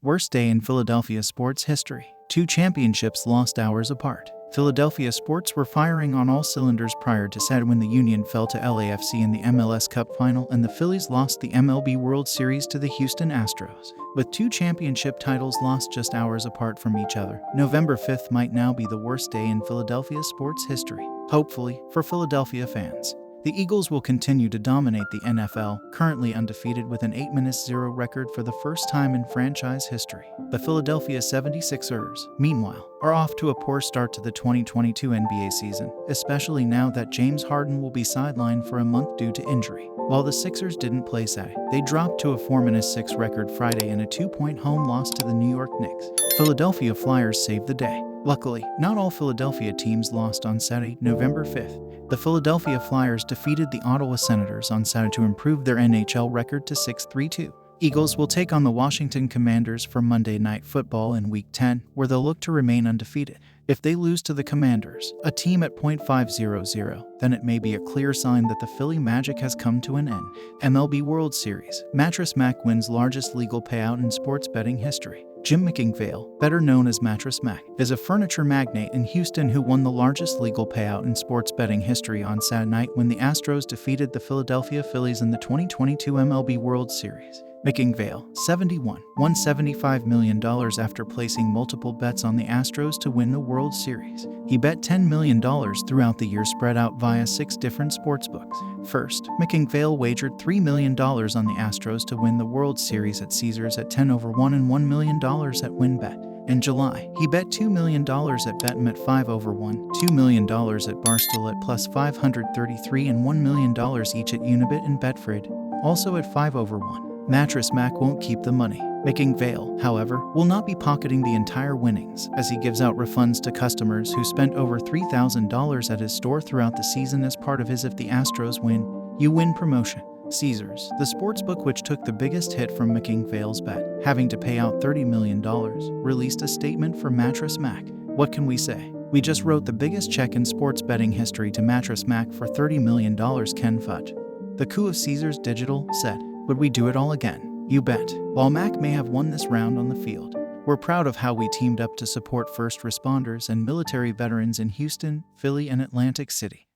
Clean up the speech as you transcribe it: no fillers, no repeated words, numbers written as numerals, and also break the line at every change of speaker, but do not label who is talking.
Worst day in Philadelphia sports history. 2 championships lost hours apart. Philadelphia sports were firing on all cylinders prior to Saturday when the Union fell to LAFC in the MLS Cup final and the Phillies lost the MLB World Series to the Houston Astros. With 2 championship titles lost just hours apart from each other, November 5th might now be the worst day in Philadelphia sports history. Hopefully, for Philadelphia fans. The Eagles will continue to dominate the NFL, currently undefeated with an 8-0 record for the first time in franchise history. The Philadelphia 76ers, meanwhile, are off to a poor start to the 2022 NBA season, especially now that James Harden will be sidelined for a month due to injury. While the Sixers didn't play Saturday, they dropped to a 4-6 record Friday in a 2-point home loss to the New York Knicks. Philadelphia Flyers saved the day. Luckily, not all Philadelphia teams lost on Saturday, November 5th. The Philadelphia Flyers defeated the Ottawa Senators on Saturday to improve their NHL record to 6-3-2. Eagles will take on the Washington Commanders for Monday Night Football in Week 10, where they'll look to remain undefeated. If they lose to the Commanders, a team at .500, then it may be a clear sign that the Philly Magic has come to an end. MLB World Series. Mattress Mac wins largest legal payout in sports betting history. Jim McIngvale, better known as Mattress Mac, is a furniture magnate in Houston who won the largest legal payout in sports betting history on Saturday night when the Astros defeated the Philadelphia Phillies in the 2022 MLB World Series. McIngvale, 71, won $75 million after placing multiple bets on the Astros to win the World Series. He bet $10 million throughout the year spread out via 6 different sportsbooks. First, McIngvale wagered $3 million on the Astros to win the World Series at Caesars at 10/1 and $1 million at WinBet. In July, he bet $2 million at Betm at 5/1, $2 million at Barstool at plus 533 and $1 million each at Unibet and Betfred, also at 5/1. Mattress Mac won't keep the money. McIngvale, however, will not be pocketing the entire winnings, as he gives out refunds to customers who spent over $3,000 at his store throughout the season as part of his If the Astros Win, You Win promotion. Caesars, the sportsbook which took the biggest hit from McIngvale's bet, having to pay out $30 million, released a statement for Mattress Mac. What can we say? We just wrote the biggest check in sports betting history to Mattress Mac for $30 million, Ken Fudge, the coup of Caesars Digital, said. Would we do it all again? You bet. While Mac may have won this round on the field, we're proud of how we teamed up to support first responders and military veterans in Houston, Philly, and Atlantic City.